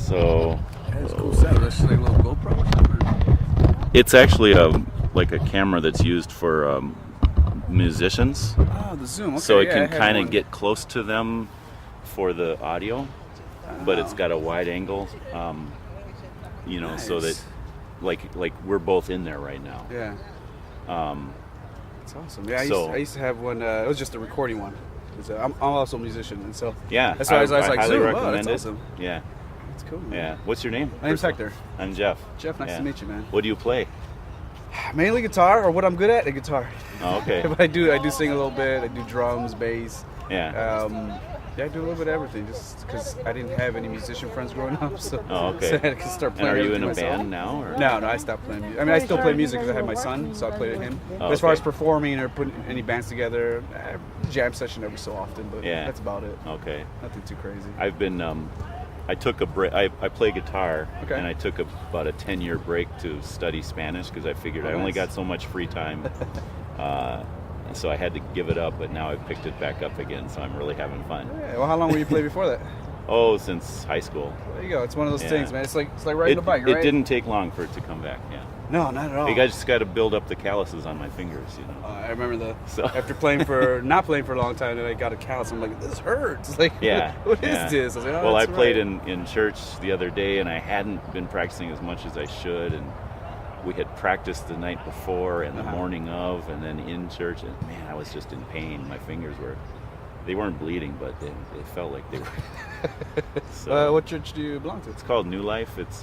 So That's a cool setup. That's just like a little GoPro or something. it's actually like a camera that's used for musicians. Oh, the zoom. Okay, So it yeah, I can had kind of one. get close to them for the audio, but it's got a wide angle, so that Nice. like we're both in there right now. Yeah. That's awesome. Yeah, So- I used to have one. It was just a recording one. I'm also a musician, and so Yeah, that's why I was like, highly Zoom. Oh, recommend that's it. awesome. Yeah, That's cool. Man. yeah. What's your name? My name's First of all? Hector. I'm Jeff. Jeff, nice Yeah. to meet you, man. What do you play? Mainly guitar, or what I'm good at, the guitar. Oh, okay. But I do sing a little bit. I do drums, bass. Yeah. Yeah, I do a little bit of everything, just because I didn't have any musician friends growing up. So, Oh, okay. so I had to start And playing. are you in everything a myself. band now? Or? No, I stopped playing music. I mean, I still play music because I have my son, so I play with him. Oh, But as far okay. as performing or putting any bands together, jam session every so often, but Yeah. that's about it. Okay. Nothing too crazy. I've been. I took a break. I play guitar, Okay. and I took about a 10-year break to study Spanish because I figured I only nice. got so much free time. So I had to give it up, but now I've picked it back up again, so I'm really having fun. Yeah, well, how long were you play before that? Oh, since high school. There you go. It's one of those Yeah. things, man. It's like riding a bike, right? It didn't take long for it to come back, yeah. No, not at all. I just got to build up the calluses on my fingers, I remember So- after not playing for a long time, then I got a callus. I'm like, this hurts. Like, Yeah. what is yeah. this? I was like, oh, well, I that's played right. in church the other day, and I hadn't been practicing as much as I should, and we had practiced the night before and the morning of, and then in church, and man, I was just in pain. My fingers they weren't bleeding, but they felt like they were. So, What church do you belong to? it's called New Life. It's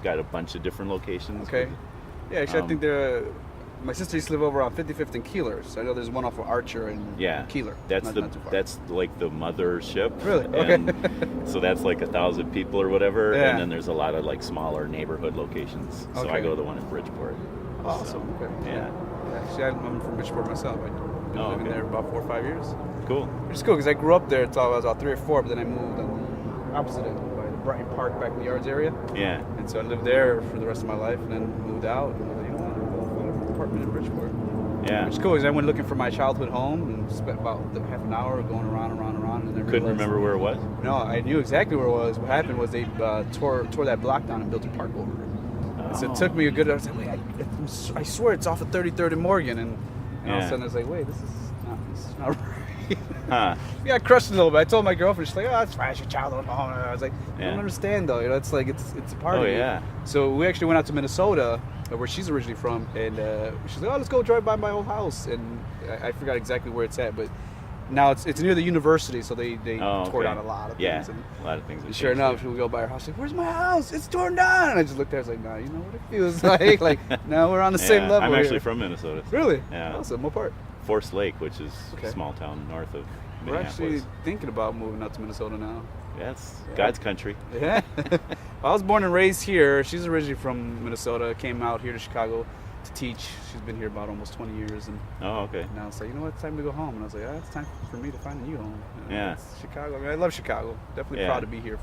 got a bunch of different locations. Okay. Yeah, actually, I Um, think my sister used to live over on 55th and Keeler, so I know there's one off of Archer and Yeah, Keeler. That's not too far. that's like the mothership. Really? Okay. And so that's like 1,000 people or whatever, Yeah. and then there's a lot of like smaller neighborhood locations. So I Okay. go to the one in Bridgeport. Awesome. So, Okay. Yeah. Actually, I'm from Bridgeport myself. I've been Oh, living okay. there about 4 or 5 years. Cool. Which is cool because I grew up there until I was about 3 or 4, but then I moved on the opposite end by the Brighton Park back in the Yards area. Yeah. And so I lived there for the rest of my life and then moved out. And I was like, you know what, I'm going to find an apartment in Bridgeport. Yeah. Which is cool because I went looking for my childhood home and spent about half an hour going around. And then Couldn't realized- remember where it was. No, I knew exactly where it was. What happened was they tore that block down and built a park over it. So it took me a good. I was like, wait, I swear it's off of 33rd and Morgan, and all of a sudden I was like, wait, this is not right. Huh. Yeah, I crushed it a little bit. I told my girlfriend, she's like, oh, it's fine, it's your childhood home. And I was like, I Yeah. don't understand though. It's like it's a part Oh, of it. yeah. So we actually went out to Minnesota, where she's originally from, and she's like, oh, let's go drive by my old house, and I forgot exactly where it's at, but. Now it's near the university, so they tore okay. down a lot of Yeah. things. And A lot of things. have sure changed enough, there. we go by her house, like, where's my house? It's torn down. And I just looked there, I was like, nah, you know what it feels like? Like, no, we're on the same Yeah, level. I'm here. actually from Minnesota. Really? Yeah. Awesome. What part? Forest Lake, which is Okay. a small town north of We're Minneapolis. actually thinking about moving out to Minnesota now. Yeah, it's God's country. Yeah. I was born and raised here. She's originally from Minnesota, came out here to Chicago to teach. She's been here about almost 20 years, and Oh, okay. now it's like, you know what, it's time to go home. And I was like, it's time for me to find a new home. Yeah. It's Chicago. I mean, I love Chicago. Definitely Yeah. proud to be here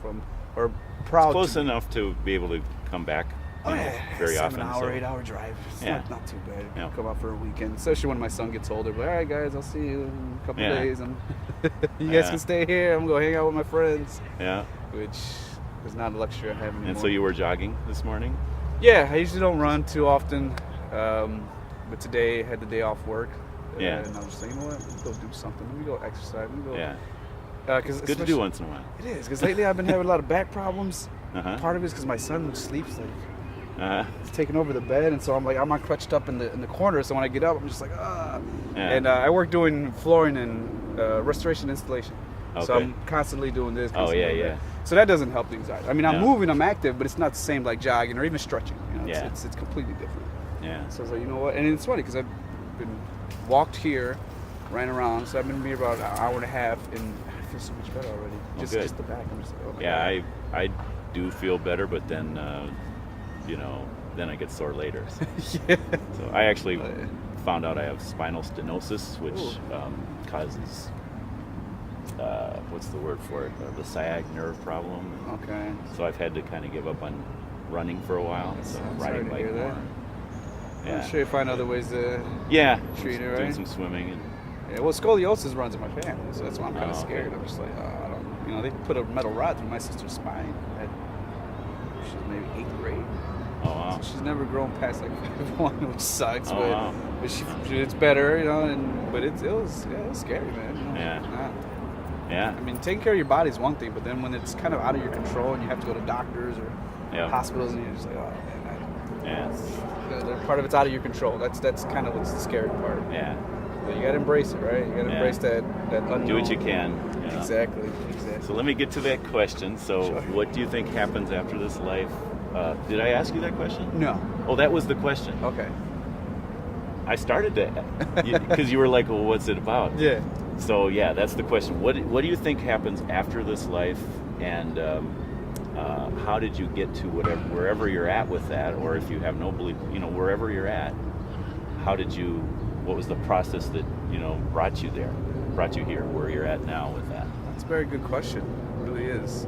proud Close to enough to be able to come back you know, very 7 often. hour, so. 8-hour drive. It's Yeah. not too bad. Yeah. Come out for a weekend, especially when my son gets older. But all right, guys, I'll see you in a couple Yeah. days, and you guys Yeah. can stay here. I'm gonna hang out with my friends, Yeah. which is not a luxury I have anymore. And so you were jogging this morning? Yeah, I usually don't run too often, but today I had the day off work. Yeah. And I was just like, you know what? Let me go do something. Let me go exercise. Let me go. Yeah. Cause It's good to do once in a while. It is, because lately I've been having a lot of back problems. Uh-huh. Part of it is because my son sleeps like. Uh-huh. It's taking over the bed, and so I'm crunched up in the corner. So when I get up, I'm just like, ah. Yeah. And I work doing flooring and restoration installation. So Okay. I'm constantly doing this. Oh, constantly yeah, doing yeah. that. So that doesn't help the anxiety. I mean, I'm Yeah. moving, I'm active, but it's not the same like jogging or even stretching. You know, Yeah. it's completely different. Yeah. So I was like, you know what? And it's funny because I've been walked here, ran around. So I've been here about an hour and a half, and I feel so much better already. Just good. the back. I'm just like, oh my Yeah, God. I do feel better, but then, then I get sore later. So, Yeah. so I actually found out I have spinal stenosis, which causes, what's the word for it? The sciatic nerve problem. Okay. So I've had to kind of give up on running for a while. So I'm I'm sorry riding to bike hear that. more. I'm Yeah. sure you find other ways to. Yeah. Treat it, Doing right? some swimming and Yeah, well, scoliosis runs in my family, so that's why I'm kind of Oh, okay. scared. I'm just like, I don't know. you know, they put a metal rod through my sister's spine. She was maybe 8th grade. Oh, wow. So she's never grown past like 5'1", which sucks. Oh, but wow. It's better, you know. But it was scary, man. You know? Yeah. Yeah. I mean, taking care of your body is one thing, but then when it's kind of out of your control and you have to go to doctors or hospitals, and you're just like, oh man. Part of it's out of your control. That's kind of what's the scary part. Yeah. But you gotta embrace it, right? You gotta embrace that unknown. Do what you can. You know? Exactly. So let me get to that question. So, Sure. What do you think happens after this life? Did I ask you that question? No. Oh, that was the question. Okay. I started to, because you were like, well, what's it about? Yeah. So yeah, that's the question. What do you think happens after this life, and how did you get to wherever you're at with that, or if you have no belief, you know, wherever you're at, what was the process that, you know, brought you here, where you're at now with that? That's a very good question. It really is.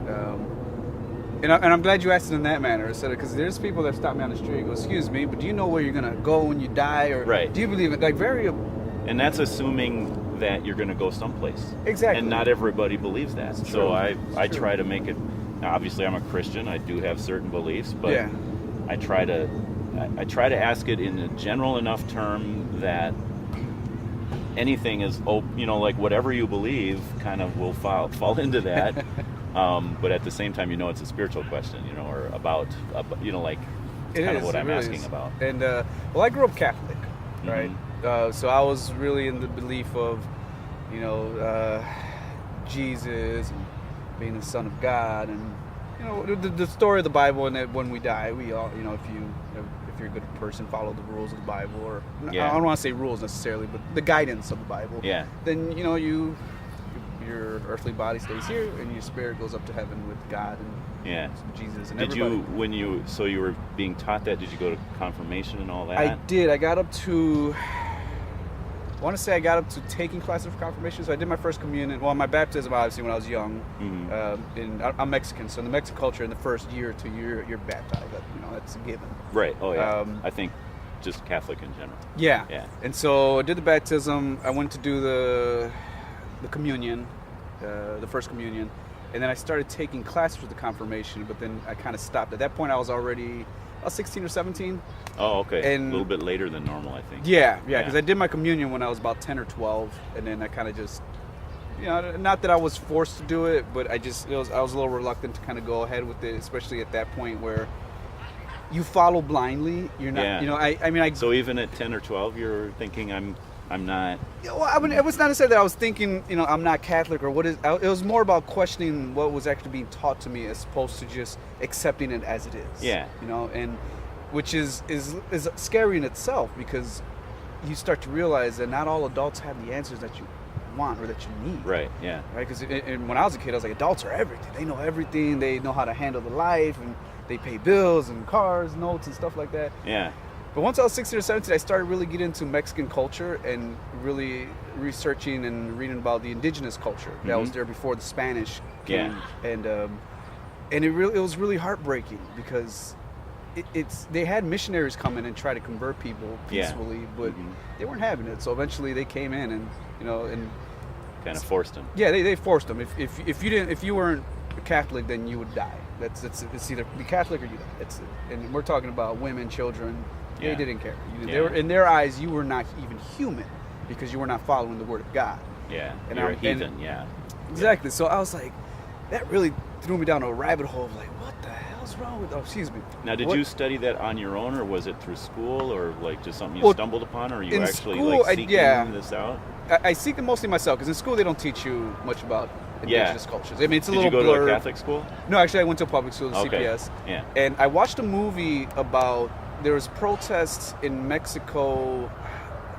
And I'm glad you asked it in that manner, because there's people that stop me on the street and go, excuse me, but do you know where you're going to go when you die? Or do you believe it? Like, very... And that's assuming that you're going to go someplace. Exactly. And not everybody believes that. It's so true. I try to make it... Now, obviously, I'm a Christian. I do have certain beliefs, but I try to ask it in a general enough term that anything is, you know, like whatever you believe kind of will fall into that. But at the same time, you know, it's a spiritual question, you know, or about you know, like it's kind of what I'm asking about. And well, I grew up Catholic, right? So I was really in the belief of, you know, Jesus and being the Son of God, and you know, the story of the Bible, and that when we die, we all, you know, if you're a good person, follow the rules of the Bible, or I don't want to say rules necessarily, but the guidance of the Bible. Yeah. Then you know your earthly body stays here, and your spirit goes up to heaven with God and Jesus and everybody. You were being taught that? Did you go to confirmation and all that? I did. I got up to. I want to say I got up to taking classes for confirmation. So I did my first communion. Well, my baptism obviously when I was young. I'm Mexican, so in the Mexican culture, in the first year or 2 years, you're baptized. You know, that's a given. Right. Oh yeah. I think just Catholic in general. Yeah. Yeah. And so I did the baptism. I went to do the communion, the first communion, and then I started taking classes for the confirmation. But then I kind of stopped. At that point, I was 16 or 17. Oh, okay. And a little bit later than normal, I think. Yeah, because I did my communion when I was about 10 or 12, and then I kind of just, you know, not that I was forced to do it, but I was a little reluctant to kind of go ahead with it, especially at that point where you follow blindly. You're not, you know, I mean. So even at 10 or 12, you're thinking I'm not. Yeah, well, I mean, it was not to say that I was thinking, you know, I'm not Catholic or what is. It was more about questioning what was actually being taught to me as opposed to just accepting it as it is. Yeah. You know, and which is scary in itself, because you start to realize that not all adults have the answers that you want or that you need. Right. Yeah. Right. Because when I was a kid, I was like, adults are everything. They know everything. They know how to handle the life, and they pay bills and cars, notes, and stuff like that. Yeah. But once I was 16 or 17, I started really getting into Mexican culture and really researching and reading about the indigenous culture that was there before the Spanish came. Yeah. And it was really heartbreaking, because they had missionaries come in and try to convert people peacefully, but they weren't having it. So eventually they came in and, you know, and kind of forced them. Yeah, they forced them. If you weren't a Catholic, then you would die. It's either be Catholic or you die. And we're talking about women, children. They didn't care. They were, in their eyes, you were not even human, because you were not following the word of God. Yeah, and you're a heathen. Exactly. So I was like, that really threw me down a rabbit hole of like, what the hell's wrong with? Oh, excuse me. Now, did you study that on your own, or was it through school, or like just something you stumbled upon, or you actually school, like seeking this out? I seek it mostly myself, because in school they don't teach you much about indigenous cultures. I mean, it's a little blurred. Did you go to a Catholic school? No, actually, I went to a public school, CPS. Yeah. And I watched a movie about. There was protests in Mexico,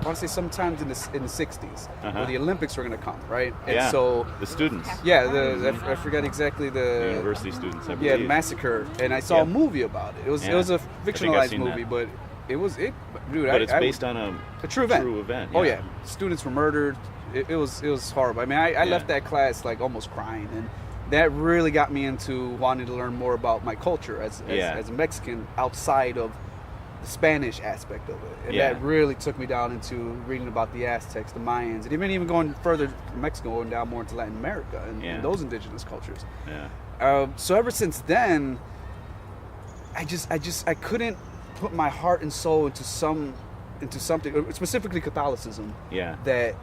I want to say sometimes in the 60s, where the Olympics were going to come, right? And so the students. Yeah, I forgot exactly the university students, I believe. Yeah, the massacre, and I saw a movie about it. It was a fictionalized movie, but dude. But it's based on a true event. Yeah. Oh yeah, students were murdered. It was horrible. I mean, I left that class like almost crying, and that really got me into wanting to learn more about my culture as a Mexican outside of Spanish aspect of it, and Yeah. that really took me down into reading about the Aztecs, the Mayans, and even going further to Mexico, going down more into Latin America and those indigenous cultures. Yeah. So ever since then, I couldn't put my heart and soul into something, specifically Catholicism. Yeah. That,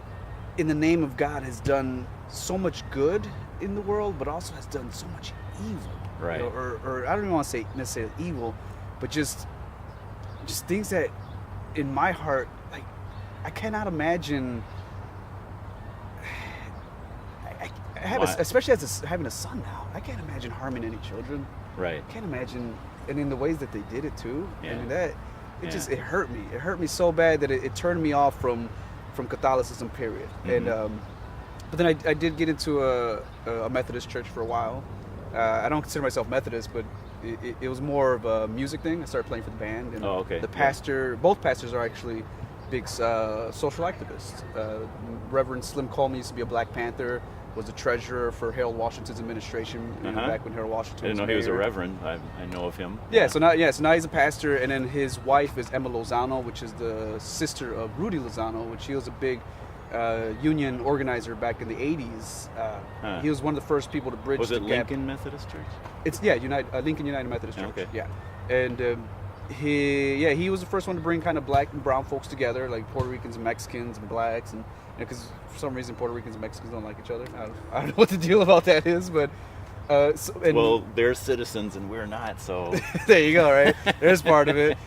in the name of God, has done so much good in the world, but also has done so much evil. Right. You know, or I don't even want to say necessarily evil, but just things that, in my heart, like, I cannot imagine. I have especially having a son now, I can't imagine harming any children. Right. I can't imagine, and in the ways that they did it too. Yeah. I mean, it hurt me. It hurt me so bad that it turned me off from Catholicism, period. Mm-hmm. And but then I did get into a Methodist church for a while. I don't consider myself Methodist, but it was more of a music thing. I started playing for the band. And the pastor, both pastors are actually big social activists. Reverend Slim Coleman used to be a Black Panther, was the treasurer for Harold Washington's administration back when Harold Washington I didn't know he was a reverend. I know of him. Yeah, so now he's a pastor, and then his wife is Emma Lozano, which is the sister of Rudy Lozano, which he was a big union organizer back in the 80s. He was one of the first people to bridge the gap. Was it Lincoln Methodist Church? It's Lincoln United Methodist Church. Okay. Yeah, and he was the first one to bring kind of black and brown folks together, like Puerto Ricans and Mexicans and blacks, and because for some reason Puerto Ricans and Mexicans don't like each other. I don't know what the deal about that is, but well, they're citizens and we're not, so there you go, right? There's part of it.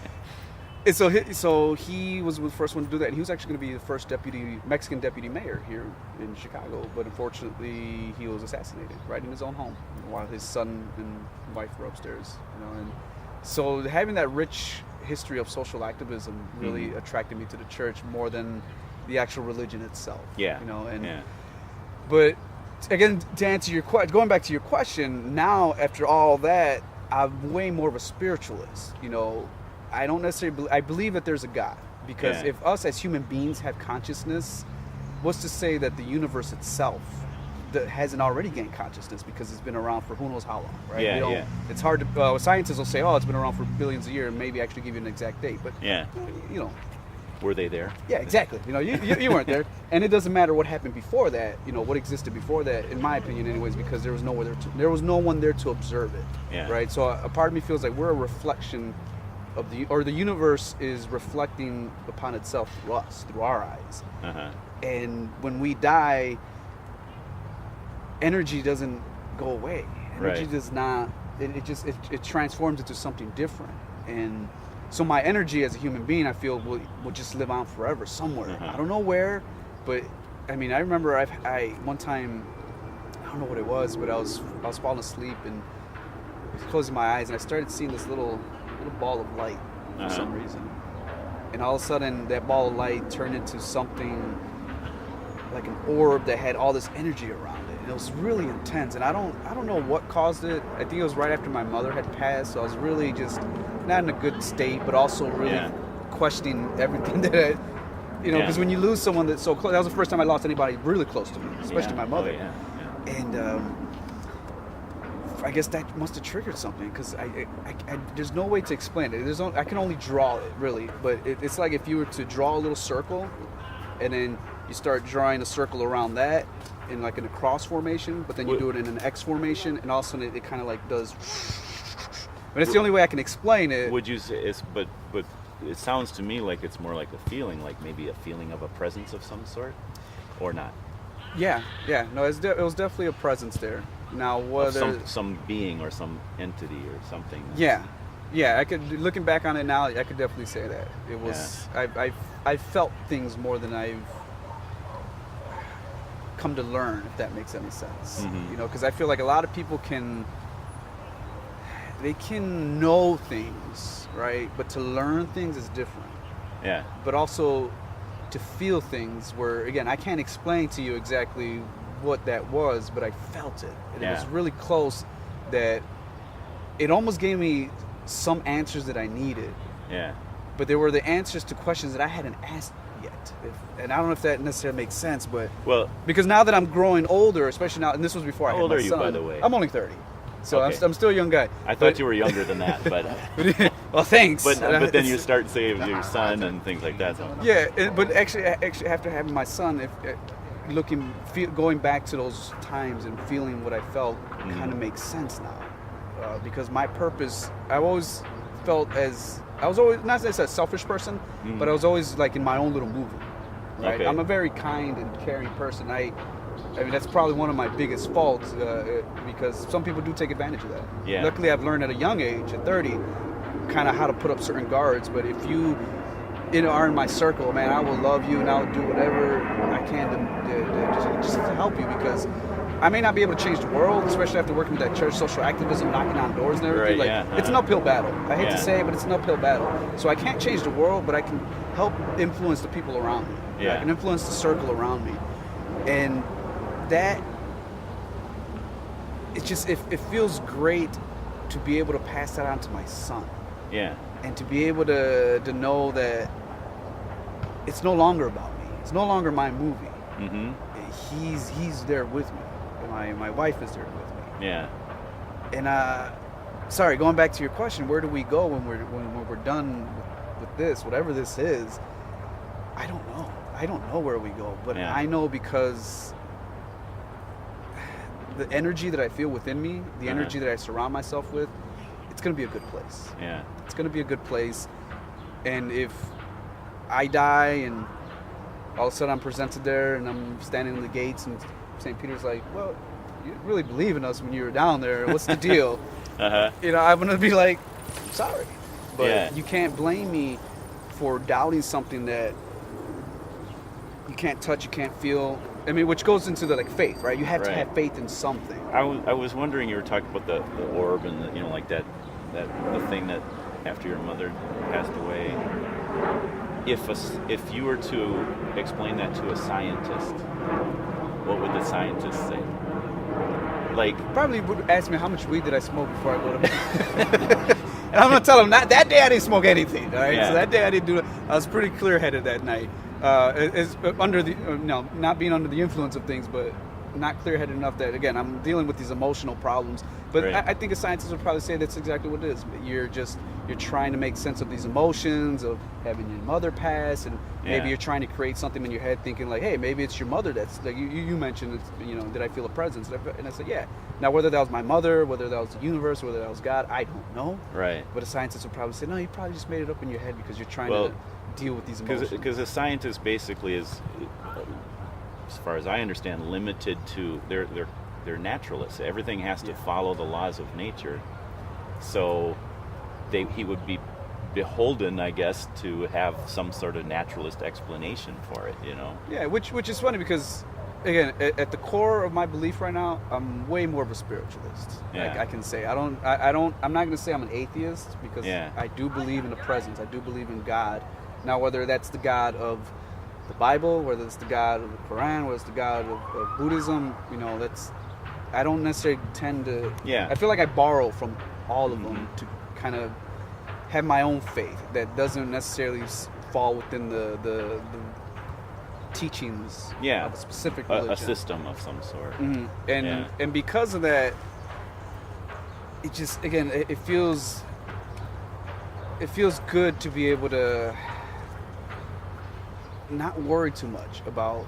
And so he was the first one to do that. And he was actually going to be the first Mexican deputy mayor here in Chicago, but unfortunately he was assassinated right in his own home while his son and wife were upstairs. You know, and so having that rich history of social activism really attracted me to the church more than the actual religion itself. Yeah. You know, but again, to answer your going back to your question, now after all that, I'm way more of a spiritualist. You know, I don't necessarily I believe that there's a God, because if us as human beings have consciousness, what's to say that the universe itself that hasn't already gained consciousness, because it's been around for who knows how long, right? Yeah. It's hard to scientists will say, oh, it's been around for billions of years, and maybe actually give you an exact date, but you know. Were they there? Yeah, exactly. You know, you weren't there, and it doesn't matter what happened before that. You know, what existed before that, in my opinion, anyways, because there was no one there to observe it. Yeah. Right. So a part of me feels like we're a reflection of the universe is reflecting upon itself through us, through our eyes. And when we die, energy doesn't go away. Energy does not. It transforms into something different. And so my energy as a human being, I feel, will just live on forever somewhere. I don't know where, but I mean, I remember I one time, I don't know what it was, but I was falling asleep and I was closing my eyes and I started seeing this little ball of light for some reason. And all of a sudden, that ball of light turned into something like an orb that had all this energy around it. And it was really intense. And I don't know what caused it. I think it was right after my mother had passed, so I was really just not in a good state, but also really questioning everything that because when you lose someone that's so close, that was the first time I lost anybody really close to me, especially my mother. And I guess that must have triggered something, because I there's no way to explain it. I can only draw it, really, but it's like if you were to draw a little circle, and then you start drawing a circle around that in like in a cross formation, but then you do it in an X formation, and all of a sudden it kind of like does. But it's the only way I can explain it. Would you say but it sounds to me like it's more like a feeling, like maybe a feeling of a presence of some sort, or not? Yeah. No, it was definitely a presence there. Now, whether some being or some entity or something. Yeah. I could, looking back on it now, I could definitely say that it was. I felt things more than I've come to learn, if that makes any sense. You know, because I feel like a lot of people can know things, right? But to learn things is different. Yeah. But also to feel things where, again, I can't explain to you exactly what that was, but I felt it. And it was really close that it almost gave me some answers that I needed. Yeah. But there were the answers to questions that I hadn't asked yet. And I don't know if that necessarily makes sense, but because now that I'm growing older, especially now, and this was before I had my son. How old are you, by the way? I'm only 30. So okay. I'm still a young guy. I thought you were younger than that, but Well, thanks. But then you start saying your son and things like that. So. Yeah, but actually, after having my son, going back to those times and feeling what I felt, kind of makes sense now. Because my purpose, I always felt I was always not as a selfish person, but I was always like in my own little movie. Right? Okay. I'm a very kind and caring person. I mean, that's probably one of my biggest faults because some people do take advantage of that. Yeah. Luckily, I've learned at a young age, at 30, kind of how to put up certain guards. But if you are in my circle, man, I will love you and I'll do whatever I can just to help you, because I may not be able to change the world, especially after working with that church social activism, knocking on doors and everything. Right, It's an uphill battle. I hate to say it, but it's an uphill battle. So I can't change the world, but I can help influence the people around me. Yeah. I can influence the circle around me. And that, it feels great to be able to pass that on to my son. Yeah. And to be able to know that it's no longer about me. It's no longer my movie. Mm-hmm. He's there with me. My wife is there with me. Yeah. And sorry, going back to your question, where do we go when we're done with this, whatever this is? I don't know. I don't know where we go, but I know because the energy that I feel within me, the energy that I surround myself with, it's going to be a good place. Yeah. It's going to be a good place. And if I die and all of a sudden I'm presented there and I'm standing in the gates and St. Peter's like, well, you didn't really believe in us when you were down there. What's the deal? I'm going to be like, sorry. But you can't blame me for doubting something that you can't touch, you can't feel. I mean, which goes into the faith, right? You have to have faith in something. I was wondering, you were talking about the orb and the thing that after your mother passed away. If you were to explain that to a scientist, what would the scientist say? Probably would ask me how much weed did I smoke before I go to bed. And I'm gonna tell him that day I didn't smoke anything. All right, so that day I didn't do it. I was pretty clear-headed that night. Not being under the influence of things, but not clear-headed enough that, again, I'm dealing with these emotional problems. But I think a scientist would probably say that's exactly what it is. You're trying to make sense of these emotions of having your mother pass, and maybe you're trying to create something in your head, thinking like, hey, maybe it's your mother that's like you mentioned. Did I feel a presence? And I said, yeah. Now, whether that was my mother, whether that was the universe, whether that was God, I don't know. Right. But a scientist would probably say, no, you probably just made it up in your head because you're trying to deal with these emotions. Because a scientist basically is, as far as I understand, limited to they're naturalists. Everything has to follow the laws of nature. So he would be beholden, I guess, to have some sort of naturalist explanation for it, Yeah, which is funny because, again, at the core of my belief right now, I'm way more of a spiritualist. Yeah. I can say I'm not going to say I'm an atheist because I do believe in the presence. I do believe in God. Now, whether that's the God of the Bible, whether it's the God of the Quran, whether it's the God of Buddhism, I don't necessarily tend to. Yeah. I feel like I borrow from all of them to kind of have my own faith that doesn't necessarily fall within the teachings of a specific religion. A system of some sort. Mm-hmm. And because of that, it just, again, it feels good to be able to not worry too much about,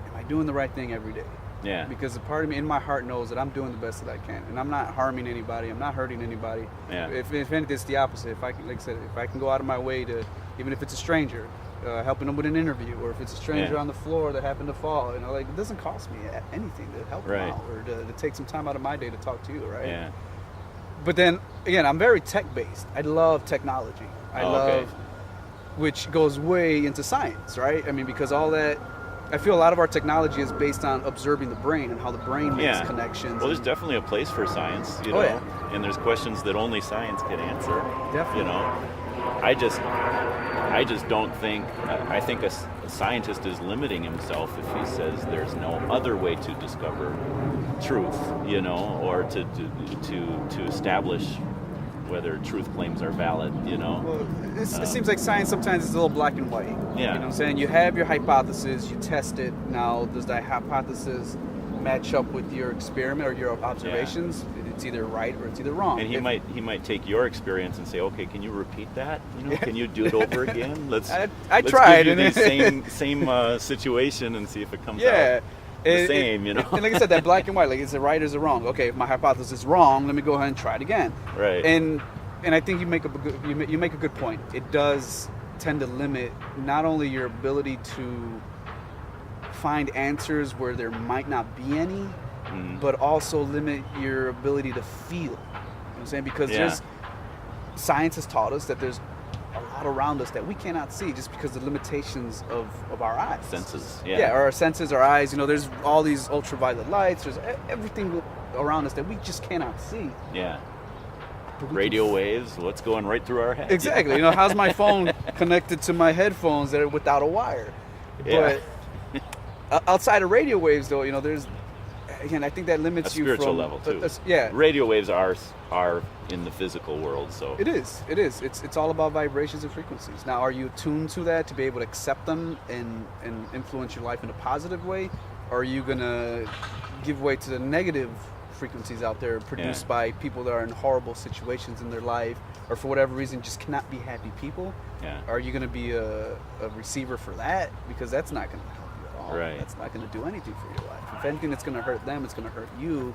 am I doing the right thing every day? Yeah. Because a part of me in my heart knows that I'm doing the best that I can, and I'm not harming anybody. I'm not hurting anybody. Yeah. If anything, it's the opposite. If I can, like I said, if I can go out of my way to, even if it's a stranger, helping them with an interview, or if it's a stranger on the floor that happened to fall, it doesn't cost me anything to help them out, or to take some time out of my day to talk to you, right? Yeah. But then again, I'm very tech-based. I love technology. Which goes way into science, right? I mean, because all that, I feel a lot of our technology is based on observing the brain and how the brain makes connections. Well, there's definitely a place for science, and there's questions that only science can answer. Definitely. I just don't think. I think a scientist is limiting himself if he says there's no other way to discover truth, or to establish whether truth claims are valid, Well, it seems like science sometimes is a little black and white. Yeah. You know what I'm saying? You have your hypothesis, you test it. Now, does that hypothesis match up with your experiment or your observations? It's either right or it's either wrong. And he might take your experience and say, okay, can you repeat that? Can you do it over again? Let's tried give you the same situation and see if it comes out the same. And like I said, that black and white, like is it right or is it wrong? Okay, if my hypothesis is wrong, let me go ahead and try it again. Right. And I think you make a good point. It does tend to limit not only your ability to find answers where there might not be any, but also limit your ability to feel. You know what I'm saying? Because there's science has taught us that there's a lot around us that we cannot see just because of the limitations of our eyes. Senses. Our senses, our eyes. There's all these ultraviolet lights. There's everything around us that we just cannot see. Yeah. Radio waves, what's going right through our head. Exactly. How's my phone connected to my headphones that are without a wire? Yeah. But outside of radio waves, though, there's, again, I think that limits you from... A spiritual level, too. Yeah. Radio waves are in the physical world, so... It is. It's all about vibrations and frequencies. Now, are you attuned to that to be able to accept them and influence your life in a positive way? Or are you going to give way to the negative frequencies out there produced by people that are in horrible situations in their life or for whatever reason just cannot be happy people? Yeah. Are you going to be a receiver for that? Because that's not going to help you at all. Right. That's not going to do anything for your life. If anything that's going to hurt them, it's going to hurt you.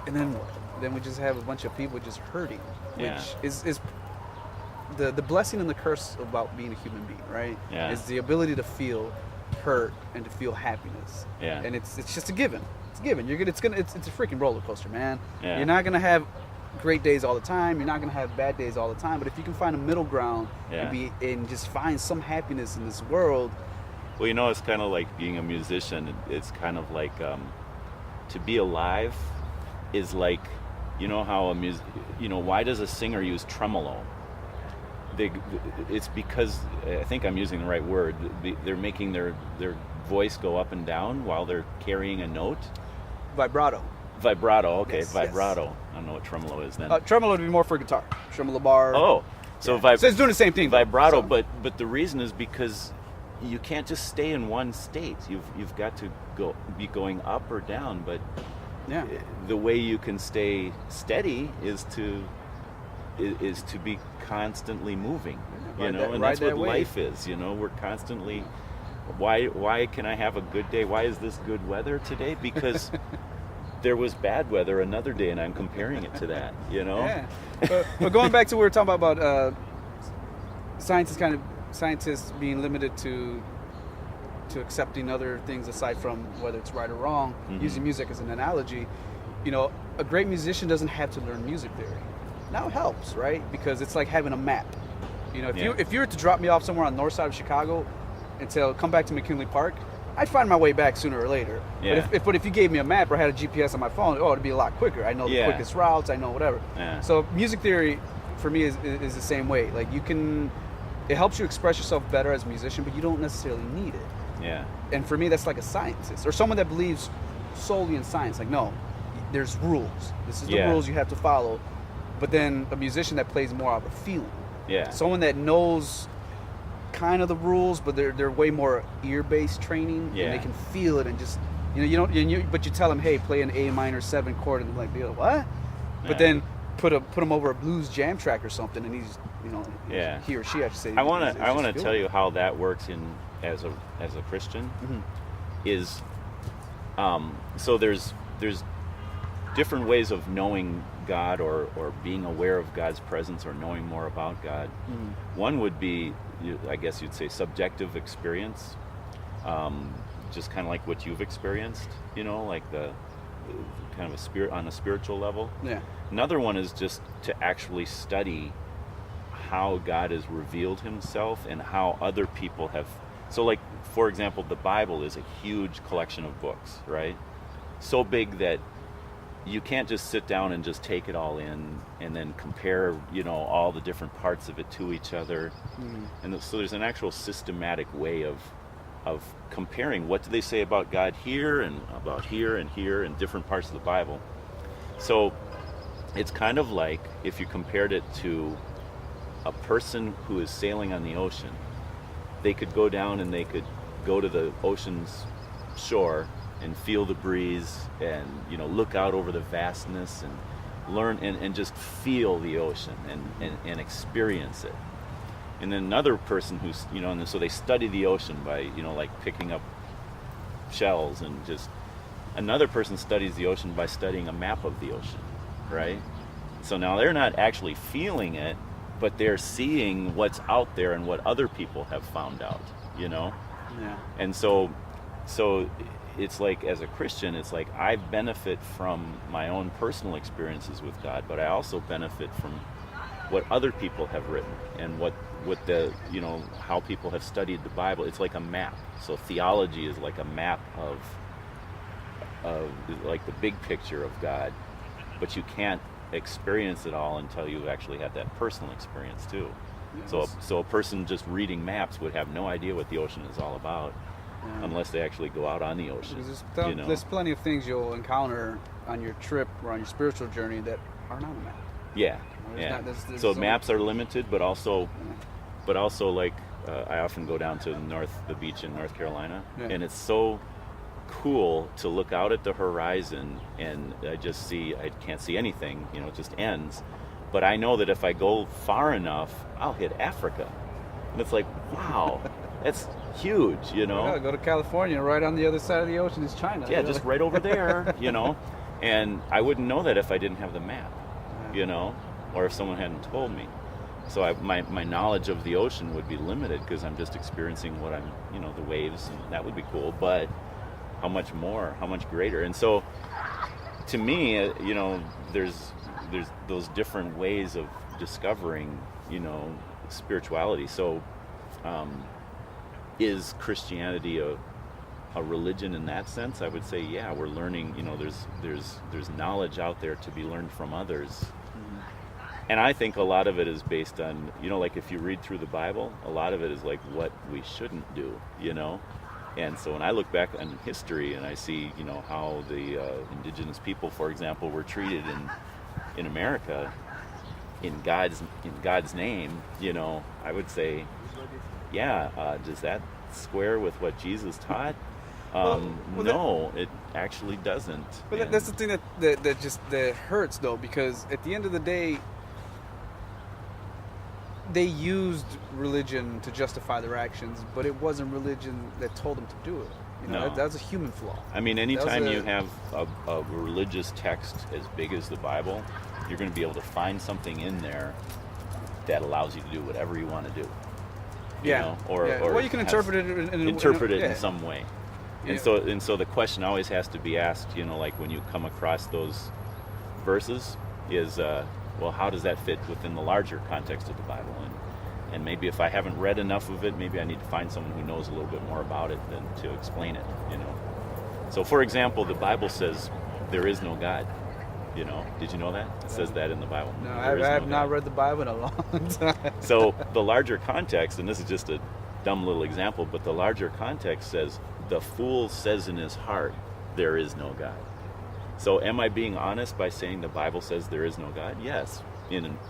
And then what? Then we just have a bunch of people just hurting, which is the blessing and the curse about being a human being, right? Yeah. Is the ability to feel hurt and to feel happiness. Yeah. And it's just a given. It's a given. It's a freaking roller coaster, man. Yeah. You're not gonna have great days all the time. You're not gonna have bad days all the time. But if you can find a middle ground and just find some happiness in this world. Well, it's kind of like being a musician. It's kind of like to be alive is like, how why does a singer use tremolo? It's because, I think I'm using the right word, they're making their voice go up and down while they're carrying a note. Vibrato, okay. Yes, vibrato. Yes. I don't know what tremolo is then. Tremolo would be more for guitar. Tremolo bar. Oh, so so it's doing the same thing. Vibrato, but the reason is because you can't just stay in one state. You've got to be going up or down, but the way you can stay steady is to be constantly moving, and that's what life is. We're constantly. Why can I have a good day? Why is this good weather today? Because there was bad weather another day, and I'm comparing it to that. Yeah. But going back to what we were talking about scientists being limited to accepting other things aside from whether it's right or wrong. Using music as an analogy, a great musician doesn't have to learn music theory. Now it helps, right? Because it's like having a map. If you were to drop me off somewhere on the north side of Chicago and say, come back to McKinley Park, I'd find my way back sooner or later. Yeah. But if you gave me a map or had a GPS on my phone, it'd be a lot quicker. I know the quickest routes. I know whatever. Yeah. So music theory for me is the same way. Like it helps you express yourself better as a musician, but you don't necessarily need it. Yeah. And for me, that's like a scientist or someone that believes solely in science. Like, no, there's rules. This is the rules you have to follow. But then a musician that plays more out of a feeling. Yeah. Someone that knows kind of the rules, but they're way more ear-based training, and they can feel it and just but you tell them, hey, play an A minor 7 chord, and they're like, what? But then put him over a blues jam track or something, and he's he or she, I should say. I want to tell you how that works as a Christian. Is so there's different ways of knowing God or being aware of God's presence or knowing more about God. One would be, I guess you'd say, subjective experience, just kind of like what you've experienced, like the kind of a spirit on a spiritual level. Yeah. Another one is just to actually study how God has revealed himself and how other people have. So like, for example, the Bible is a huge collection of books, right? So big that you can't just sit down and just take it all in and then compare, all the different parts of it to each other. And so there's an actual systematic way of comparing what do they say about God here and about here and here in different parts of the Bible. So it's kind of like if you compared it to a person who is sailing on the ocean. They could go down and they could go to the ocean's shore and feel the breeze and, you know, look out over the vastness and learn and just feel the ocean and experience it. And then another person who's, you know, and so they study the ocean by, you know, like picking up shells, and just another person studies the ocean by studying a map of the ocean, right? So now they're not actually feeling it, but they're seeing what's out there and what other people have found out, you know? Yeah. And so it's like, as a Christian, it's like I benefit from my own personal experiences with God, but I also benefit from what other people have written and what the, you know, how people have studied the Bible. It's like a map. So theology is like a map of like the big picture of God, but you can't experience it all until you've actually had that personal experience too. Yes. So a person just reading maps would have no idea what the ocean is all about, unless they actually go out on the ocean. There's plenty of things you'll encounter on your trip or on your spiritual journey that are not a map. Yeah, so maps are limited, but also like I often go down to the beach in North Carolina, and it's so cool to look out at the horizon, and I can't see anything, you know, it just ends. But I know that if I go far enough, I'll hit Africa. And it's like, wow, that's huge, you know. Yeah, go to California, right on the other side of the ocean is China. Yeah, just right over there, you know. And I wouldn't know that if I didn't have the map, you know, or if someone hadn't told me. So my knowledge of the ocean would be limited because I'm just experiencing what I'm, you know, the waves, and that would be cool. But how much more, how much greater. And so to me, you know, there's those different ways of discovering, you know, spirituality. So is Christianity a religion in that sense? I would say, yeah, we're learning, you know, there's knowledge out there to be learned from others. Mm-hmm. And I think a lot of it is based on, you know, like if you read through the Bible, a lot of it is like what we shouldn't do, you know. And so when I look back on history and I see, you know, how the indigenous people, for example, were treated in America in God's name, you know, I would say, yeah, does that square with what Jesus taught? No, it actually doesn't. But that's the thing that hurts, though, because at the end of the day, they used religion to justify their actions, but it wasn't religion that told them to do it. You know, that's a human flaw. I mean, anytime you have a religious text as big as the Bible, you're going to be able to find something in there that allows you to do whatever you want to do. You know? Or you can interpret it in some way. And so the question always has to be asked, you know, like when you come across those verses, is well, how does that fit within the larger context of the Bible? And maybe if I haven't read enough of it, maybe I need to find someone who knows a little bit more about it than to explain it, you know. So, for example, the Bible says there is no God. You know, did you know that? It says that in the Bible. No, I have not read the Bible in a long time. So the larger context, and this is just a dumb little example, but the larger context says, the fool says in his heart, there is no God. So am I being honest by saying the Bible says there is no God? Yes,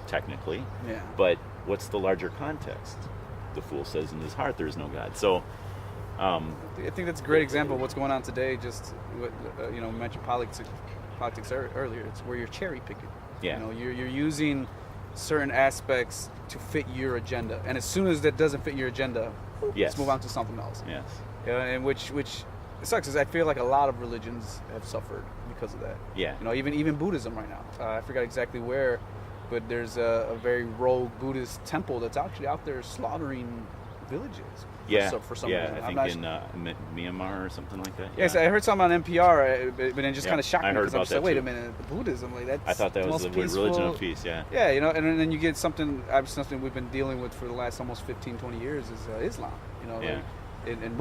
technically. Yeah. But what's the larger context? The fool says in his heart there is no God. So I think that's a great example of what's going on today. Just you know, mentioned politics earlier. It's where you're cherry picking. Yeah. You know, you're using certain aspects to fit your agenda, and as soon as that doesn't fit your agenda, let's move on to something else. Yes. And which it sucks, is I feel like a lot of religions have suffered because of that. Yeah. You know, even Buddhism right now. I forgot exactly where, but there's a very rogue Buddhist temple that's actually out there slaughtering villages. For some reason. I think in Myanmar or something like that. Yes, I heard something on NPR, but it just kind of shocked me because I was like, wait a minute, Buddhism, like that's I thought that was the religion of peace, Yeah, you know, and then you get something we've been dealing with for the last almost 15, 20 years is Islam, you know, and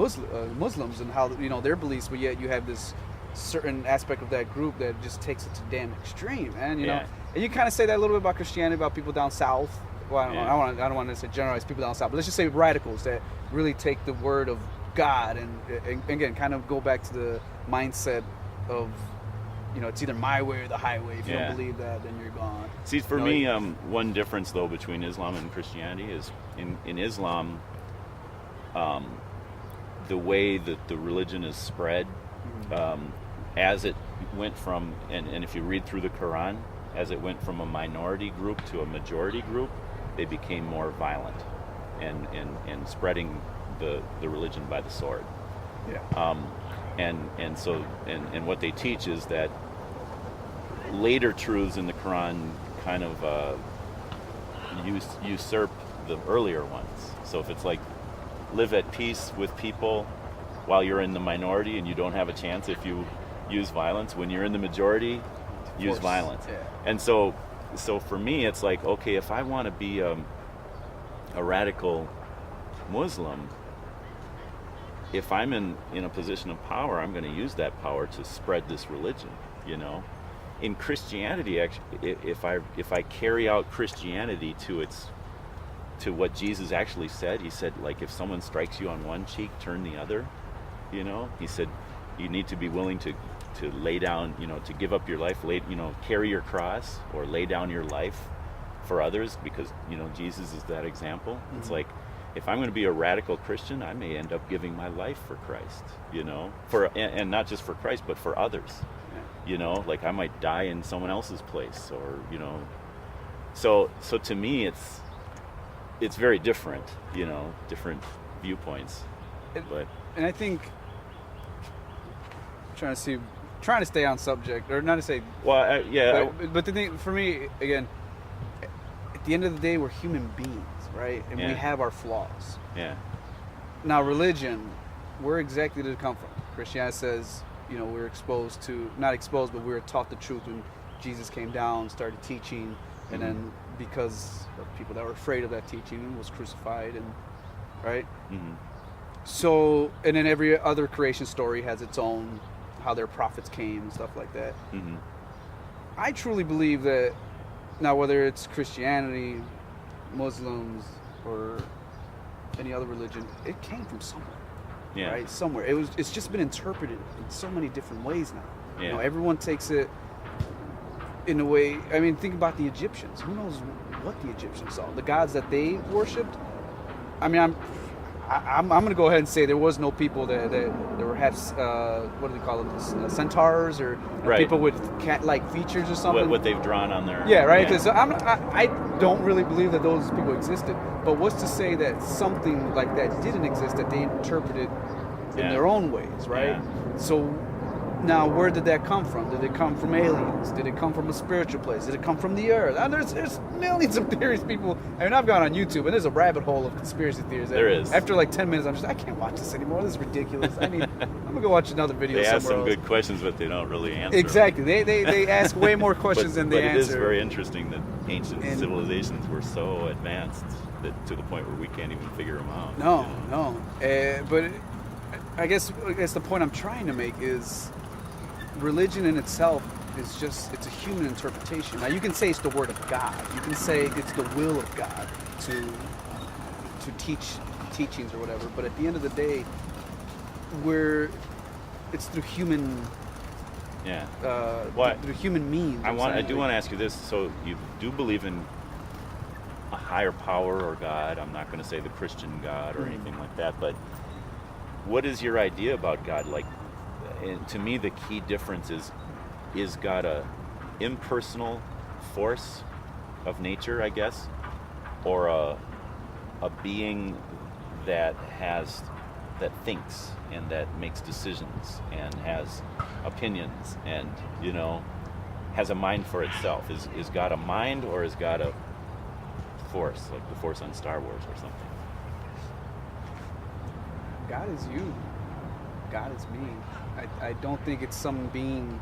Muslims and how, you know, their beliefs, but yet you have this certain aspect of that group that just takes it to damn extreme, and you know, and you kind of say that a little bit about Christianity, about people down south. Well, I don't want to say generalize people down south, but let's just say radicals that really take the word of God and again kind of go back to the mindset of, you know, it's either my way or the highway. If you don't believe that, then you're gone. See, for me, one difference though between Islam and Christianity is in Islam, the way that the religion is spread As it went from, and if you read through the Quran, as it went from a minority group to a majority group, they became more violent and spreading the religion by the sword. Yeah. And what they teach is that later truths in the Quran kind of usurp the earlier ones. So if it's like live at peace with people while you're in the minority and you don't have a chance if you use violence, when you're in the majority, use violence. Yeah. And so for me, it's like, okay, if I want to be a radical Muslim, if I'm in a position of power, I'm going to use that power to spread this religion, you know. In Christianity, actually, if I carry out Christianity to what Jesus actually said, he said, like, if someone strikes you on one cheek, turn the other, you know. He said you need to be willing to lay down, you know, to give up your life, carry your cross or lay down your life for others, because, you know, Jesus is that example. Mm-hmm. It's like, if I'm going to be a radical Christian, I may end up giving my life for Christ, you know, and not just for Christ, but for others. You know, like I might die in someone else's place, or, you know, so to me it's very different, you know, different viewpoints. And I think trying to stay on subject, or not to say, well, but the thing for me, again, at the end of the day, we're human beings, right? And we have our flaws. Yeah. Now, religion, where exactly did it come from? Christianity says, you know, we're exposed to, not exposed, but we were taught the truth when Jesus came down, started teaching, and then because of people that were afraid of that teaching, was crucified, and right? Mm-hmm. So, and then every other creation story has its own, how their prophets came and stuff like that. Mm-hmm. I truly believe that, now whether it's Christianity, Muslims, or any other religion, it came from somewhere. Yeah. Right, somewhere. It's just been interpreted in so many different ways now. Yeah. You know, everyone takes it in a way. I mean, think about the Egyptians. Who knows what the Egyptians saw? The gods that they worshipped. I mean, I'm going to go ahead and say there was no people that were what do they call them? Centaurs, or right. People with cat-like features or something. What they've drawn on their. Yeah, right. Because I don't really believe that those people existed. But what's to say that something like that didn't exist, that they interpreted in their own ways, right? Yeah. So now, where did that come from? Did it come from aliens? Did it come from a spiritual place? Did it come from the earth? And there's millions of theories. People, I mean, I've gone on YouTube and there's a rabbit hole of conspiracy theories. There is. After like 10 minutes, I'm just, I can't watch this anymore. This is ridiculous. I mean, I'm gonna go watch another video they somewhere ask some else. good questions, but they don't really answer. Exactly. They ask way more questions than they answer. But it is very interesting that ancient civilizations were so advanced that to the point where we can't even figure them out. No. But I guess the point I'm trying to make is, religion in itself is it's a human interpretation. Now, you can say it's the word of God. You can say it's the will of God to teach teachings or whatever. But at the end of the day, it's through human. Yeah. Through human means. I do want to ask you this. So you do believe in a higher power or God? I'm not going to say the Christian God or anything like that, but what is your idea about God? Like, and to me, the key difference is God a impersonal force of nature, I guess, or a being that thinks and that makes decisions and has opinions and, you know, has a mind for itself? Is God a mind, or is God a force, like the Force on Star Wars or something? God is you. God is me. I don't think it's some being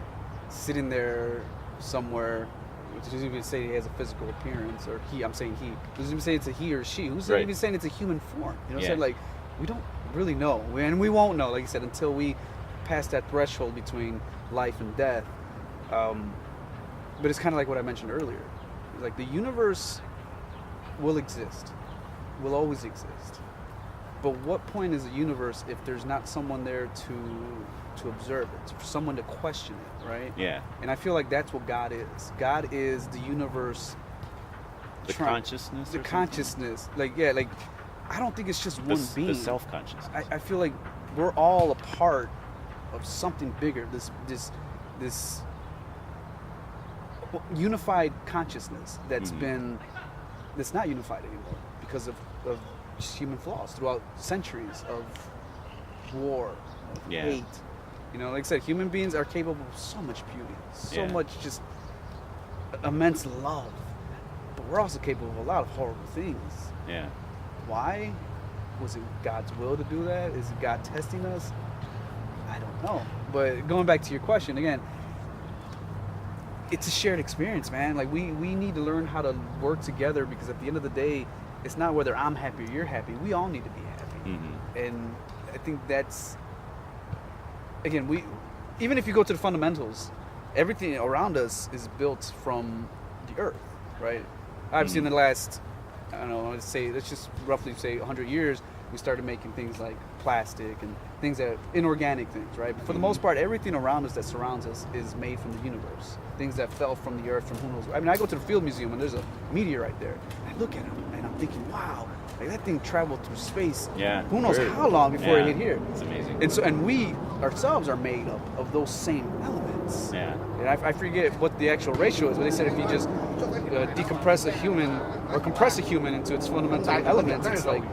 sitting there somewhere. Which doesn't even say he has a physical appearance, or he. I'm saying he. Doesn't even say it's a he or she. Who's even saying it's a human form? You know what I'm saying? Like, we don't really know, and we won't know, like you said, until we pass that threshold between life and death. But it's kind of like what I mentioned earlier. Like, the universe will exist, will always exist. But what point is the universe if there's not someone there to observe it, for someone to question it, right? Yeah. And I feel like that's what God is. God is the universe. The consciousness? The consciousness. Like, I don't think it's just one being. The self-consciousness. I feel like we're all a part of something bigger. This unified consciousness that's not unified anymore because of just human flaws throughout centuries of war, of hate. Like I said, human beings are capable of so much beauty, so much just immense love, but we're also capable of a lot of horrible things. Yeah. Why? Was it God's will to do that? Is it God testing us? I don't know. But going back to your question again, it's a shared experience, man. Like we need to learn how to work together, because at the end of the day, it's not whether I'm happy or you're happy. We all need to be happy. Mm-hmm. And I think that's, again, even if you go to the fundamentals, everything around us is built from the earth, right? Obviously, in the last, I don't know, let's just roughly say 100 years, we started making things like plastic and things that inorganic things, right? But for the most part, everything around us that surrounds us is made from the universe. Things that fell from the earth from who knows. I mean, I go to the Field Museum and there's a meteorite there. I look at it and I'm thinking, wow, like that thing traveled through space. Yeah. Who knows how long before it hit here? It's amazing. And we ourselves are made up of those same elements. Yeah. And I forget what the actual ratio is, but they said if you just decompress a human or compress a human into its fundamental elements, it's like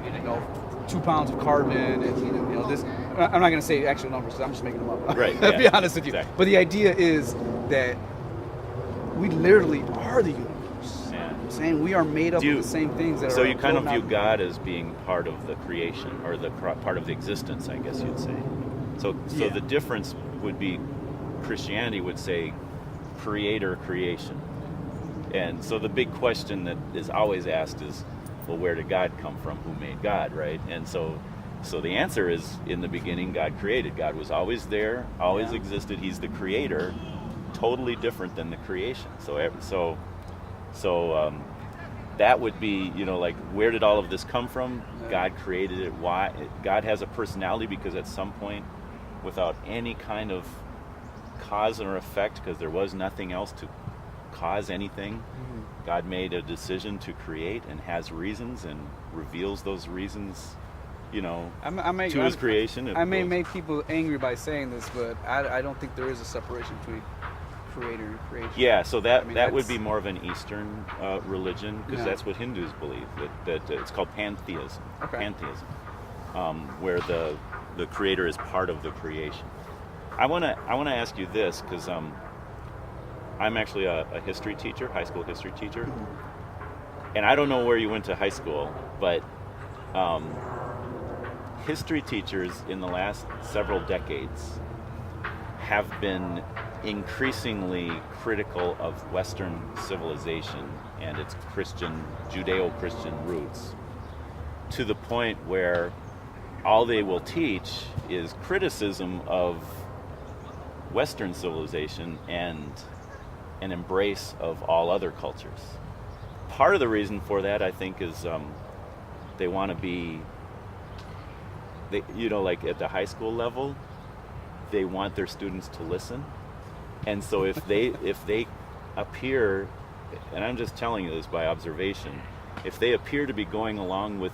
2 pounds of carbon and this. I'm not going to say actual numbers because I'm just making them up. Right. To be honest with you. Exactly. But the idea is that we literally are the universe. Yeah. I'm saying we are made up of the same things that so are. you kind of view God as being part of the creation, or the part of the existence, I guess you'd say. So the difference would be Christianity would say creator, creation. And so the big question that is always asked is, well, where did God come from? Who made God, right? And so the answer is, in the beginning, God created. God was always there, always existed. He's the creator, totally different than the creation. So that would be, like, where did all of this come from? God created it. Why? God has a personality because at some point, without any kind of cause or effect, because there was nothing else to cause anything, God made a decision to create and has reasons and reveals those reasons, to his creation. I may make people angry by saying this, but I don't think there is a separation between creator and creation. Yeah, so that would be more of an Eastern religion, because that's what Hindus believe, that it's called pantheism. Okay. Pantheism, where the creator is part of the creation. I want to ask you this, because I'm actually a history teacher, high school history teacher, and I don't know where you went to high school, but history teachers in the last several decades have been increasingly critical of Western civilization and its Judeo-Christian roots, to the point where all they will teach is criticism of Western civilization and an embrace of all other cultures. Part of the reason for that, I think, is they want to be, like at the high school level, they want their students to listen. And so if they appear, and I'm just telling you this by observation, if they appear to be going along with,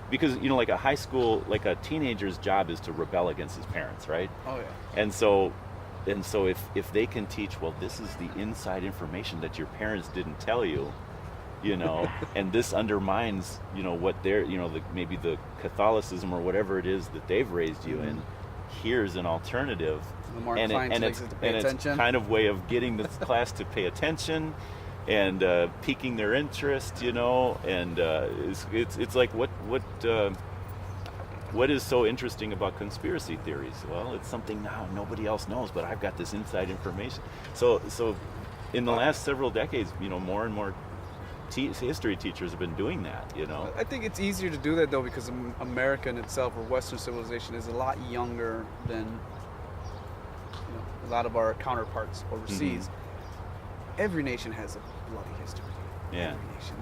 because like a high school, like a teenager's job is to rebel against his parents, right? Oh yeah. And so if they can teach, well, this is the inside information that your parents didn't tell you, and this undermines, what they're, maybe the Catholicism or whatever it is that they've raised you in. Here's an alternative, and it's kind of way of getting the class to pay attention and piquing their interest, and it's like what is so interesting about conspiracy theories? Well, it's something now nobody else knows, but I've got this inside information. So in the last several decades, more and more history teachers have been doing that, I think it's easier to do that, though, because America in itself, or Western civilization, is a lot younger than a lot of our counterparts overseas. Every nation has a bloody history. Yeah. Every nation.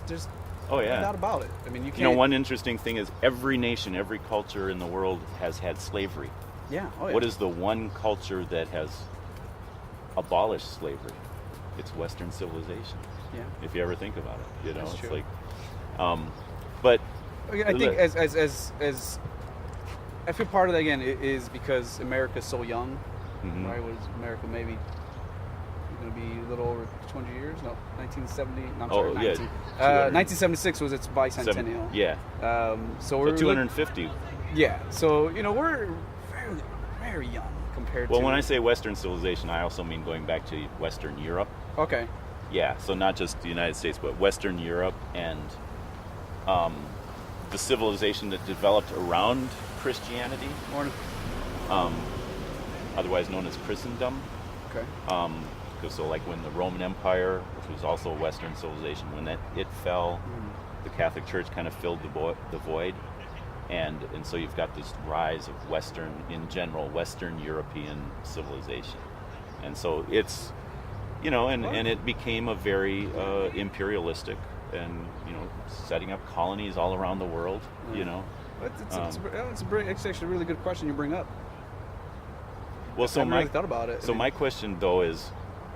There's oh yeah, no doubt about it. I mean, you can't. One interesting thing is every nation, every culture in the world has had slavery. Yeah. Oh yeah. What is the one culture that has abolished slavery? It's Western civilization. Yeah. If you ever think about it, That's it's true. like, but I think as I feel part of that again is because America's so young, Mhm. right? Was America maybe going to be a little over 200 years? No, 1970. No, I'm Oh, sorry, yeah, 1976 was its bicentennial. Yeah. So we're 250. Yeah. So we're very, very young compared to. Well, when I say Western civilization, I also mean going back to Western Europe. Okay. Yeah, so not just the United States, but Western Europe and the civilization that developed around Christianity, otherwise known as Christendom. Okay. So like when the Roman Empire, which was also a Western civilization, when it fell, the Catholic Church kind of filled the void. And so you've got this rise of Western, in general, Western European civilization. And so it's, and it became a very imperialistic and, setting up colonies all around the world, It's actually a really good question you bring up. Well, so I haven't really thought about it. So my question, though, is,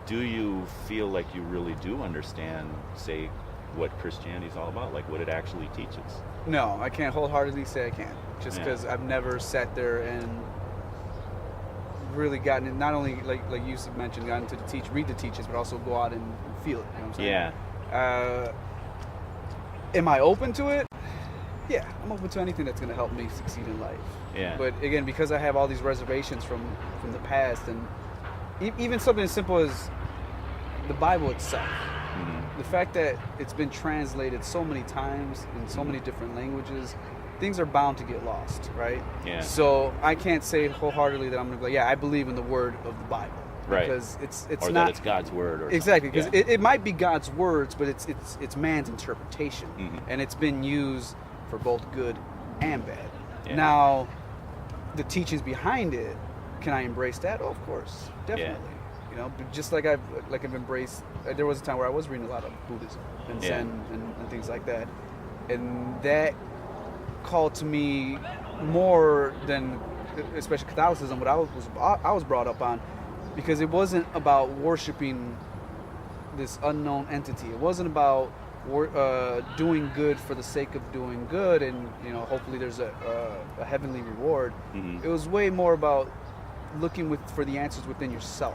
do you feel like you really do understand, say, what Christianity is all about, like what it actually teaches? No, I can't wholeheartedly say I can, just because I've never sat there and really gotten it. Not only like you mentioned, gotten to read the teachings, but also go out and feel it. You know what I'm saying? Yeah. Am I open to it? Yeah, I'm open to anything that's going to help me succeed in life. Yeah. But again, because I have all these reservations from the past, and even something as simple as the Bible itself. The fact that it's been translated so many times in so many different languages, things are bound to get lost, right? Yeah. So I can't say wholeheartedly that I'm going to go, I believe in the word of the Bible. Right. Because it's or not... that it's God's word. Or exactly, because yeah. it might be God's words, but it's man's interpretation. And it's been used for both good and bad. Yeah. Now, the teachings behind it, can I embrace that? Oh, of course. Definitely. Yeah. But just like I've embraced. There was a time where I was reading a lot of Buddhism and Zen and things like that, and that called to me more than, especially Catholicism, what I was brought up on, because it wasn't about worshiping this unknown entity. It wasn't about doing good for the sake of doing good, and hopefully there's a heavenly reward. It was way more about looking for the answers within yourself,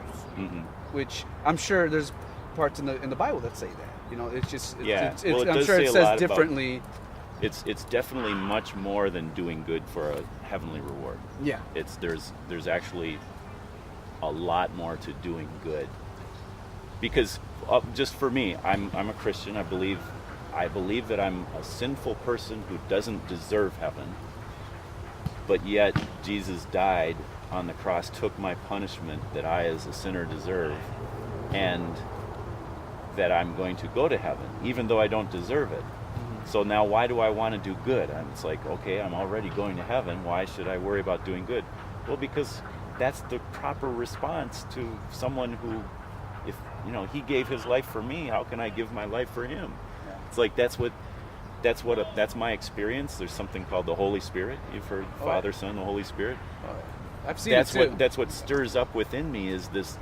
which I'm sure there's parts in the Bible that say that. It's just I'm sure it says differently. It's definitely much more than doing good for a heavenly reward. Yeah. There's actually a lot more to doing good, because just for me, I'm a Christian. I believe that I'm a sinful person who doesn't deserve heaven, but yet Jesus died on the cross, took my punishment that I as a sinner deserve, and that I'm going to go to heaven, even though I don't deserve it. So now why do I want to do good? And it's like, okay, I'm already going to heaven. Why should I worry about doing good? Well, because that's the proper response to someone who, if he gave his life for me, how can I give my life for him? Yeah. It's like that's my experience. There's something called the Holy Spirit. You've heard Father, Son, the Holy Spirit. I've seen it too. That's what stirs up within me is this.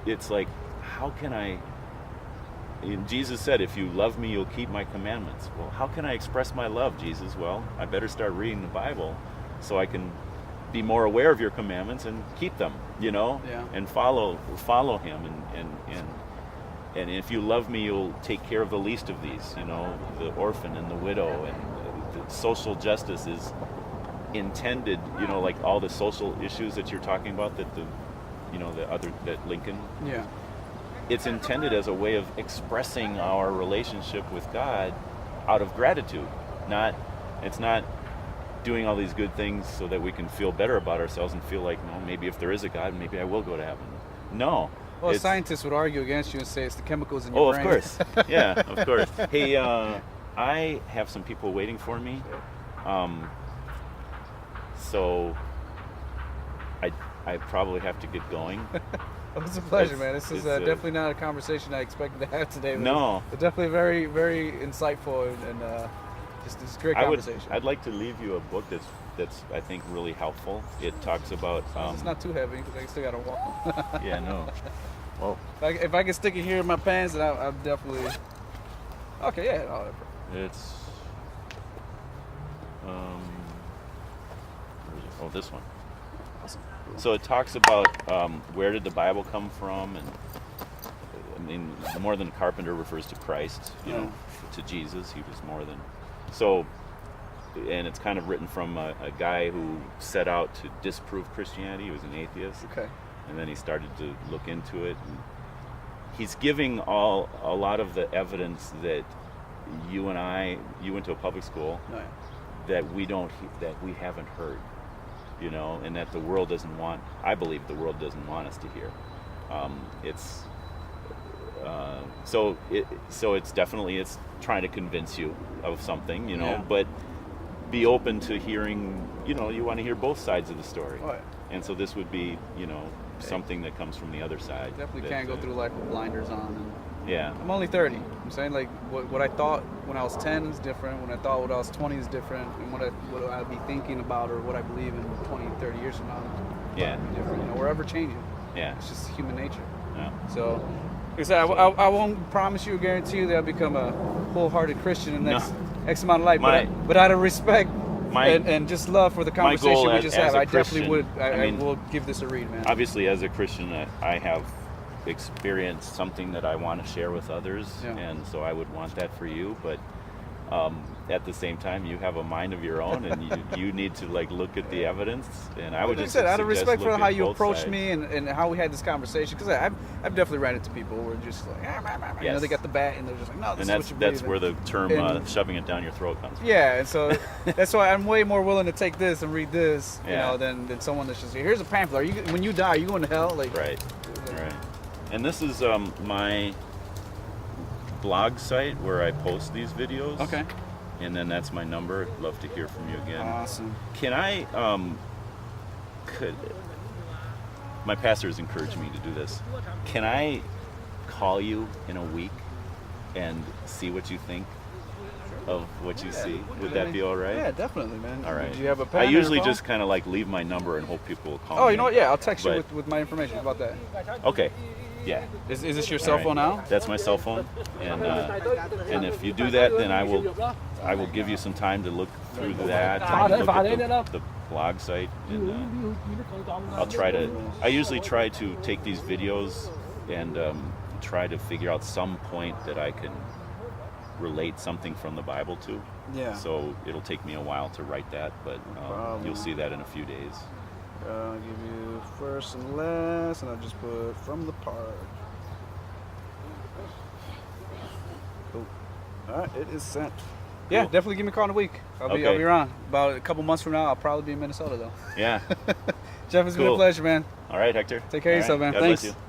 It's like, how can I? And Jesus said, "If you love me, you'll keep my commandments." Well, how can I express my love, Jesus? Well, I better start reading the Bible, so I can be more aware of your commandments and keep them. And follow Him. And if you love me, you'll take care of the least of these. The orphan and the widow, and the social justice is intended, like all the social issues that you're talking about, that Lincoln. Yeah. It's intended as a way of expressing our relationship with God out of gratitude. It's not doing all these good things so that we can feel better about ourselves and feel like, well, maybe if there is a God, maybe I will go to heaven. No. Well, scientists would argue against you and say it's the chemicals in your brain. Oh, of course. Yeah, of course. Hey, I have some people waiting for me. So I probably have to get going. It was a pleasure, man. This is definitely not a conversation I expected to have today. No. It's definitely very, very insightful and just this great conversation. I'd like to leave you a book that's I think really helpful. It talks about. It's not too heavy because I still got to walk. Yeah, no. Well, if I can stick it here in my pants, then I'll definitely. Okay, yeah. It's. Oh, this one. Awesome. So it talks about where did the Bible come from, and I mean, more than carpenter refers to Christ, you know, to Jesus. He was more than so. And it's kind of written from a guy who set out to disprove Christianity. He was an atheist. Okay. And then he started to look into it. And he's giving a lot of the evidence that you went to a public school, Oh, yeah. that we haven't heard, you know, and that the world doesn't want. I believe the world doesn't want us to hear. So it's definitely trying to convince you of something, you know, Yeah. but be open to hearing, you know, you want to hear both sides of the story. Oh, yeah. And so this would be, you know, something that comes from the other side. Definitely that, can't go through life with blinders on. And Yeah. I'm only 30. I'm saying, like, what I thought when I was 10 is different. When I thought when I was 20 is different. And what I'd be thinking about or what I believe in 20, 30 years from now is Yeah. different. You know, we're ever changing. Yeah. It's just human nature. Yeah. So, like I said, I won't promise you or guarantee you that I'll become a wholehearted Christian in the next X amount of life. But out of respect and just love for the conversation we just had, I definitely would. I will give this a read, man. Obviously, as a Christian, I have experienced something that I want to share with others, and so I would want that for you. But at the same time, you have a mind of your own, and you need to like look at the evidence. And I would like just I said, out of suggest respect for look how at you both approached sides. me and how we had this conversation, because I've definitely ran into people who are just like, you know, they got the bat and they're just like, no, this And is what you that's believe where in. the term shoving it down your throat comes from. Yeah, and so that's why I'm way more willing to take this and read this, you Yeah. know, than someone that's just here's a pamphlet. When you die, are you going to hell? Like, Right. And this is my blog site where I post these videos. Okay. And then that's my number. I'd love to hear from you again. Awesome. Can I, my pastor has encouraged me to do this. Can I call you in a week and see what you think of what you see? Would that be all right? Yeah, definitely, man. All right. Do you have a pen? I or a usually phone? just kind of like leave my number and hope people will call me. Oh, you know what? Yeah, I'll text you But- with my information. How about that? Okay. Yeah. Is this your All cell right. phone now? That's my cell phone, and if you do that, then I will give you some time to look through that, and look at the blog site, and I usually try to take these videos and try to figure out some point that I can relate something from the Bible to. Yeah. So it'll take me a while to write that, but you'll see that in a few days. I'll give you first and last, and I'll just put from the park. Cool. All right, it is sent. Yeah, Cool. definitely give me a call in a week. I'll be around. About a couple months from now, I'll probably be in Minnesota, though. Yeah. Jeff, it's been a Cool. pleasure, man. All right, Hector. Take care of yourself, man. God Thanks. bless you.